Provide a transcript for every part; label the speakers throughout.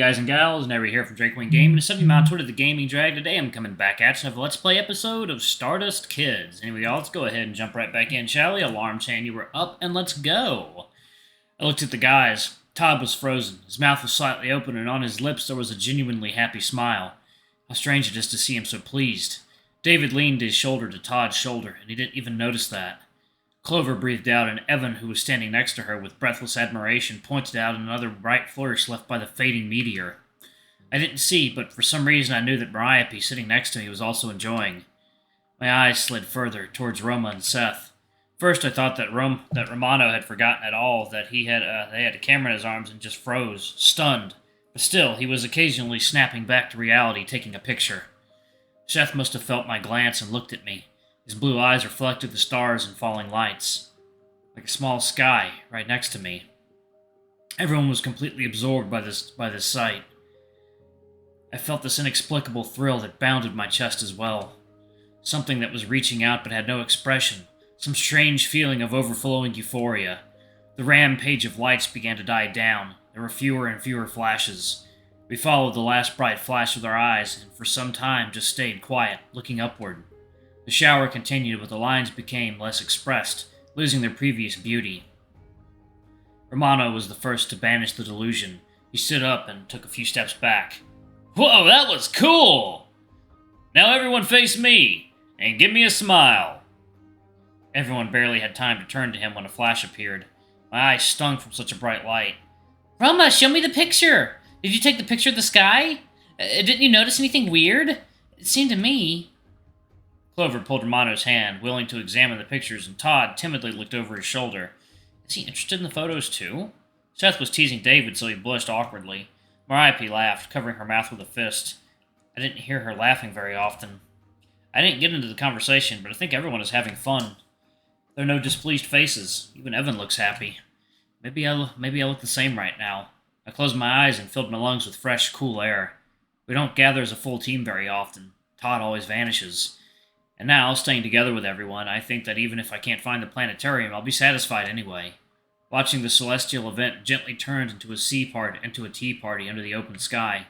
Speaker 1: guys and gals, Never here from Drakewing Gaming. It's something about Twitter the Gaming Drag. Today I'm coming back at you with a Let's Play episode of Stardust Kids. Anyway, y'all, let's go ahead and jump right back in, shall we? Alarm chain, you were up, and let's go. I looked at the guys. Todd was frozen. His mouth was slightly open, and on his lips there was a genuinely happy smile. How strange it is to see him so pleased. David leaned his shoulder to Todd's shoulder, and he didn't even notice that. Clover breathed out, and Evan, who was standing next to her with breathless admiration, pointed out another bright flourish left by the fading meteor. I didn't see, but for some reason I knew that Mariape, sitting next to me, was also enjoying. My eyes slid further, towards Roma and Seth. First I thought that Romano had forgotten at all that they had a camera in his arms and just froze, stunned. But still, he was occasionally snapping back to reality, taking a picture. Seth must have felt my glance and looked at me. His blue eyes reflected the stars and falling lights, like a small sky right next to me. Everyone was completely absorbed by this sight. I felt this inexplicable thrill that bounded my chest as well. Something that was reaching out but had no expression. Some strange feeling of overflowing euphoria. The rampage of lights began to die down. There were fewer and fewer flashes. We followed the last bright flash with our eyes, and for some time just stayed quiet, looking upward. The shower continued, but the lines became less expressed, losing their previous beauty. Romano was the first to banish the delusion. He stood up and took a few steps back. "Whoa, that was cool! Now everyone face me, and give me a smile." Everyone barely had time to turn to him when a flash appeared. My eyes stung from such a bright light. "Roma, show me the picture! Did you take the picture of the sky? Didn't you notice anything weird? It seemed to me..." Clover pulled Romano's hand, willing to examine the pictures, and Todd timidly looked over his shoulder. Is he interested in the photos, too? Seth was teasing David, so he blushed awkwardly. Mariape laughed, covering her mouth with a fist. I didn't hear her laughing very often. I didn't get into the conversation, but I think everyone is having fun. There are no displeased faces. Even Evan looks happy. Maybe I look the same right now. I closed my eyes and filled my lungs with fresh, cool air. We don't gather as a full team very often. Todd always vanishes. And now, staying together with everyone, I think that even if I can't find the planetarium, I'll be satisfied anyway. Watching the celestial event gently turned into a tea party under the open sky.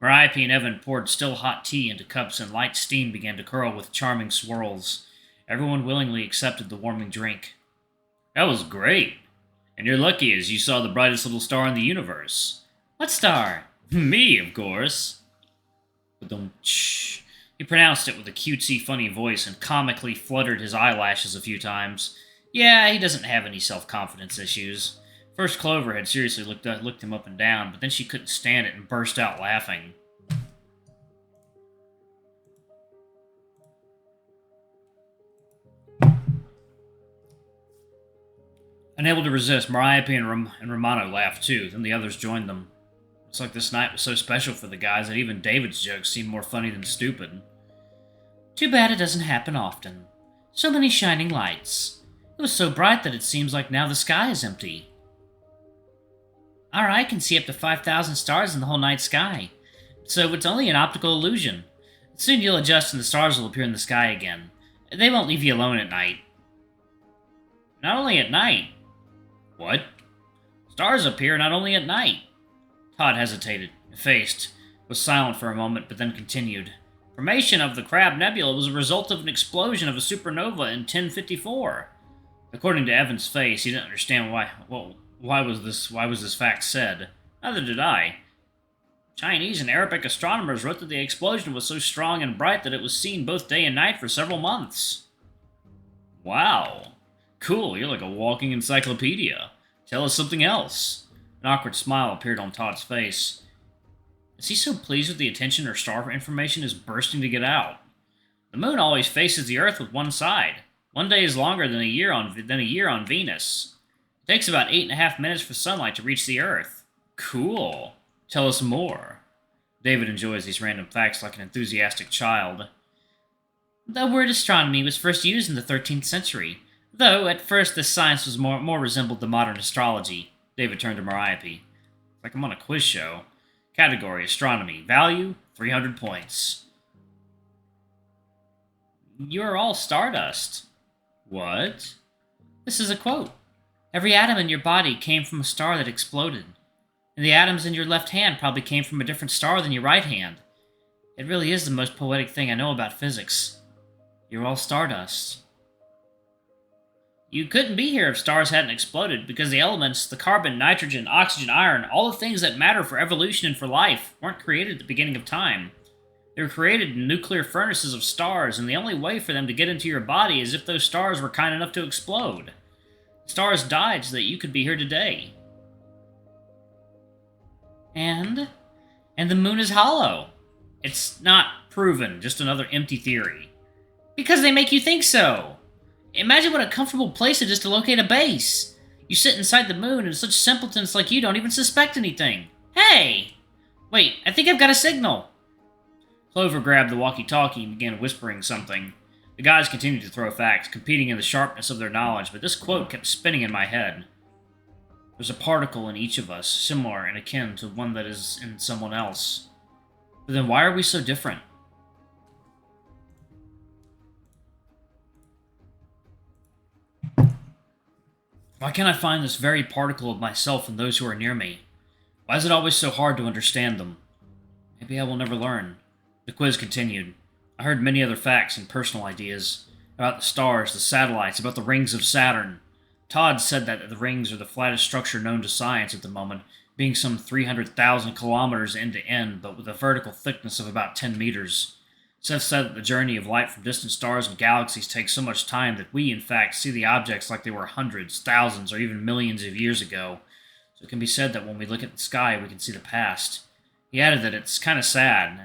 Speaker 1: Mariape and Evan poured still hot tea into cups, and light steam began to curl with charming swirls. Everyone willingly accepted the warming drink. "That was great. And you're lucky as you saw the brightest little star in the universe." "What star?" "Me, of course." Ba-dum-tsh. He pronounced it with a cutesy, funny voice and comically fluttered his eyelashes a few times. Yeah, he doesn't have any self-confidence issues. First, Clover had seriously looked him up and down, but then she couldn't stand it and burst out laughing. Unable to resist, Mariape and Romano laughed too, then the others joined them. Looks like this night was so special for the guys that even David's jokes seemed more funny than stupid. "Too bad it doesn't happen often. So many shining lights. It was so bright that it seems like now the sky is empty." "Our eye can see up to 5,000 stars in the whole night sky. So it's only an optical illusion. Soon you'll adjust and the stars will appear in the sky again. They won't leave you alone at night." "Not only at night." "What?" "Stars appear not only at night." Todd hesitated, effaced, was silent for a moment, but then continued. "Formation of the Crab Nebula was a result of an explosion of a supernova in 1054. According to Evan's face, he didn't understand why was this fact said. Neither did I. Chinese and Arabic astronomers wrote that the explosion was so strong and bright that it was seen both day and night for several months." "Wow. Cool, you're like a walking encyclopedia. Tell us something else." An awkward smile appeared on Todd's face. Is he so pleased with the attention our star information is bursting to get out? "The moon always faces the Earth with one side. One day is longer than a year on Venus. It takes about 8.5 minutes for sunlight to reach the Earth." "Cool. Tell us more." David enjoys these random facts like an enthusiastic child. "The word astronomy was first used in the 13th century, though at first this science was more resembled the modern astrology." David turned to Mariape. "It's like I'm on a quiz show. Category, astronomy. Value, 300 points. You're all Stardust." "What?" "This is a quote. Every atom in your body came from a star that exploded. And the atoms in your left hand probably came from a different star than your right hand. It really is the most poetic thing I know about physics. You're all stardust. You couldn't be here if stars hadn't exploded, because the elements, the carbon, nitrogen, oxygen, iron, all the things that matter for evolution and for life, weren't created at the beginning of time. They were created in nuclear furnaces of stars, and the only way for them to get into your body is if those stars were kind enough to explode. Stars died so that you could be here today. And the moon is hollow. It's not proven, just another empty theory. Because they make you think so. Imagine what a comfortable place it is to locate a base. You sit inside the moon, and such simpletons like you don't even suspect anything. Hey! Wait, I think I've got a signal. Clover grabbed the walkie-talkie and began whispering something. The guys continued to throw facts, competing in the sharpness of their knowledge, but this quote kept spinning in my head. There's a particle in each of us, similar and akin to one that is in someone else. But then why are we so different? Why can't I find this very particle of myself in those who are near me? Why is it always so hard to understand them? Maybe I will never learn. The quiz continued. I heard many other facts and personal ideas. About the stars, the satellites, about the rings of Saturn. Todd said that the rings are the flattest structure known to science at the moment, being some 300,000 kilometers end to end, but with a vertical thickness of about 10 meters. Seth said that the journey of light from distant stars and galaxies takes so much time that we, in fact, see the objects like they were hundreds, thousands, or even millions of years ago. So it can be said that when we look at the sky, we can see the past. He added that it's kind of sad,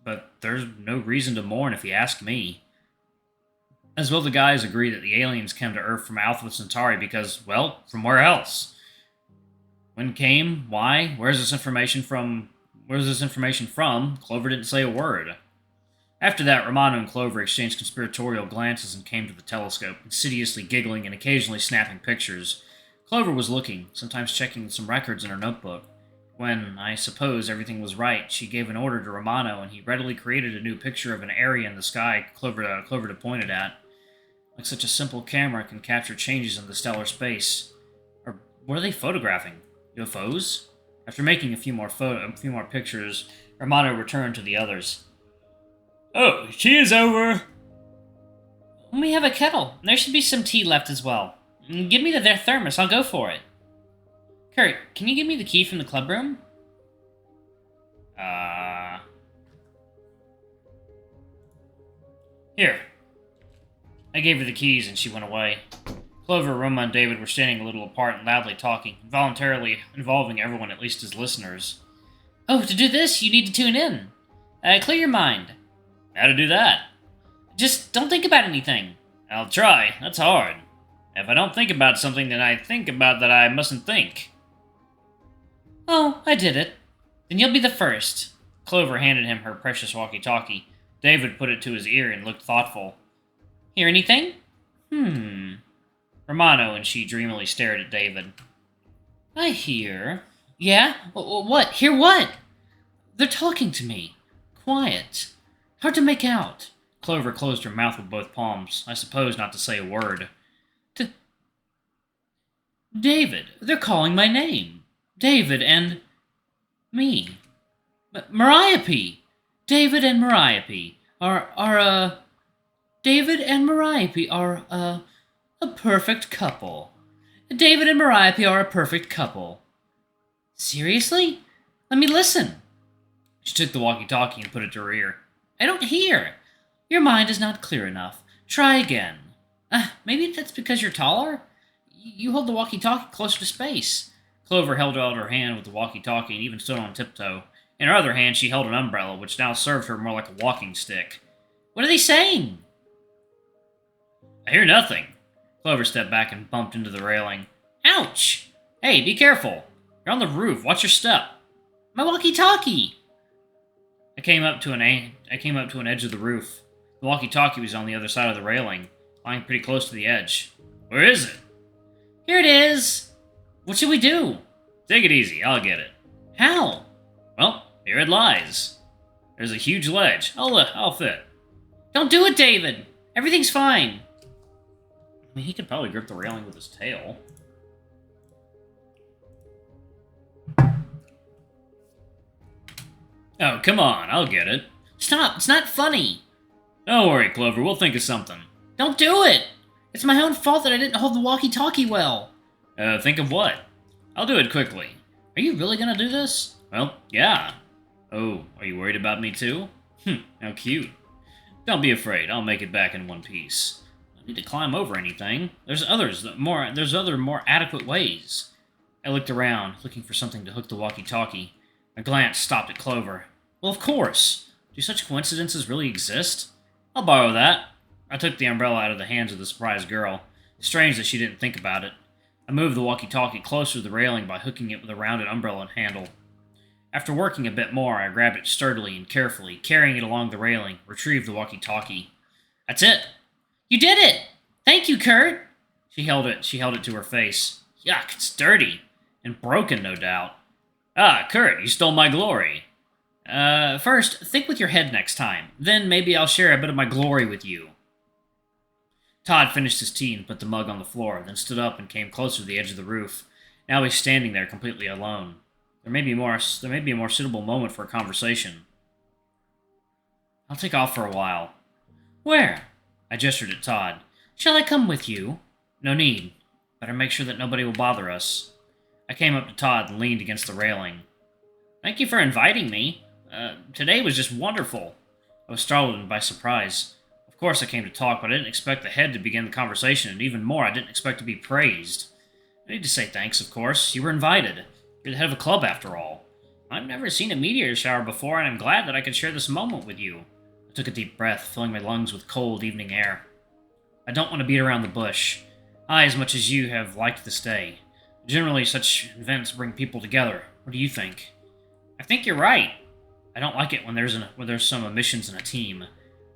Speaker 1: but there's no reason to mourn if you ask me. As well, the guys agree that the aliens came to Earth from Alpha Centauri because, well, from where else? When came? Why? Where's this information from? Clover didn't say a word. After that, Romano and Clover exchanged conspiratorial glances and came to the telescope, insidiously giggling and occasionally snapping pictures. Clover was looking, sometimes checking some records in her notebook. When, I suppose, everything was right, she gave an order to Romano, and he readily created a new picture of an area in the sky Clover to point it at. Like such a simple camera can capture changes in the stellar space. Or what are they photographing? UFOs? After making a few more pictures, Romano returned to the others. Oh, tea is over. We have a kettle. There should be some tea left as well. Give me their thermos. I'll go for it. Kurt, can you give me the key from the club room? Here. I gave her the keys and she went away. Clover, Roma, and David were standing a little apart and loudly talking, involuntarily involving everyone, at least as listeners. Oh, to do this, you need to tune in. Clear your mind. How to do that? Just don't think about anything. I'll try. That's hard. If I don't think about something, then I think about that I mustn't think. Oh, I did it. Then you'll be the first. Clover handed him her precious walkie-talkie. David put it to his ear and looked thoughtful. Hear anything? Romano and she dreamily stared at David. I hear. Yeah? What? Hear what? They're talking to me. Quiet. Hard to make out. Clover closed her mouth with both palms, I suppose not to say a word. David, they're calling my name. David and... me. Mariape! David and Mariape are David and Mariape are, a perfect couple. David and Mariape are a perfect couple. Seriously? Let me listen. She took the walkie-talkie and put it to her ear. I don't hear. Your mind is not clear enough. Try again. Maybe that's because you're taller? You hold the walkie-talkie closer to space. Clover held out her hand with the walkie-talkie and even stood on tiptoe. In her other hand, she held an umbrella, which now served her more like a walking stick. What are they saying? I hear nothing. Clover stepped back and bumped into the railing. Ouch! Hey, be careful. You're on the roof. Watch your step. My walkie-talkie! I came up to an edge of the roof. The walkie-talkie was on the other side of the railing, lying pretty close to the edge. Where is it? Here it is! What should we do? Take it easy, I'll get it. How? Well, here it lies. There's a huge ledge. I'll fit. Don't do it, David! Everything's fine. I mean, he could probably grip the railing with his tail. Oh, come on, I'll get it. Stop, it's not funny. Don't worry, Clover, we'll think of something. Don't do it! It's my own fault that I didn't hold the walkie-talkie well. Think of what? I'll do it quickly. Are you really gonna do this? Well, yeah. Oh, are you worried about me too? How cute. Don't be afraid, I'll make it back in one piece. I don't need to climb over anything. There's other more adequate ways. I looked around, looking for something to hook the walkie-talkie. My glance stopped at Clover. Well, of course. Do such coincidences really exist? I'll borrow that. I took the umbrella out of the hands of the surprised girl. Strange that she didn't think about it. I moved the walkie-talkie closer to the railing by hooking it with a rounded umbrella handle. After working a bit more, I grabbed it sturdily and carefully, carrying it along the railing, retrieved the walkie-talkie. That's it! You did it! Thank you, Kurt! She held it to her face. Yuck, it's dirty. And broken, no doubt. Ah, Kurt, you stole my glory. First, think with your head next time. Then maybe I'll share a bit of my glory with you. Todd finished his tea and put the mug on the floor, then stood up and came closer to the edge of the roof. Now he's standing there completely alone. There may be a more suitable moment for a conversation. I'll take off for a while. Where? I gestured at Todd. Shall I come with you? No need. Better make sure that nobody will bother us. I came up to Todd and leaned against the railing. Thank you for inviting me. Today was just wonderful. I was startled and by surprise. Of course I came to talk, but I didn't expect the head to begin the conversation, and even more, I didn't expect to be praised. I need to say thanks, of course. You were invited. You're the head of a club, after all. I've never seen a meteor shower before, and I'm glad that I could share this moment with you. I took a deep breath, filling my lungs with cold evening air. I don't want to beat around the bush. I, as much as you, have liked this day. Generally, such events bring people together. What do you think? I think you're right. I don't like it when there's some omissions in a team.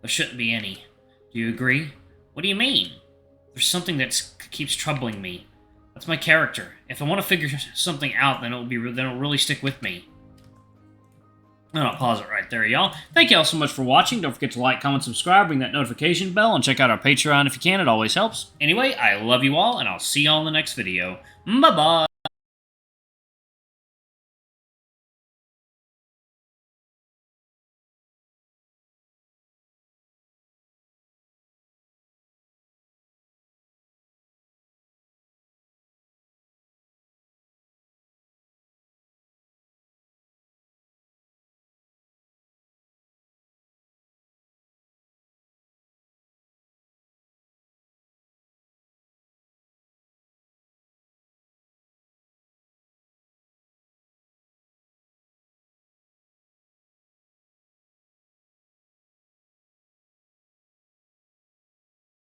Speaker 1: There shouldn't be any. Do you agree? What do you mean? There's something that keeps troubling me. That's my character. If I want to figure something out, then it'll really stick with me. And I'll pause it right there, y'all. Thank y'all so much for watching. Don't forget to like, comment, subscribe, ring that notification bell, and check out our Patreon if you can. It always helps. Anyway, I love you all, and I'll see y'all in the next video. Bye-bye!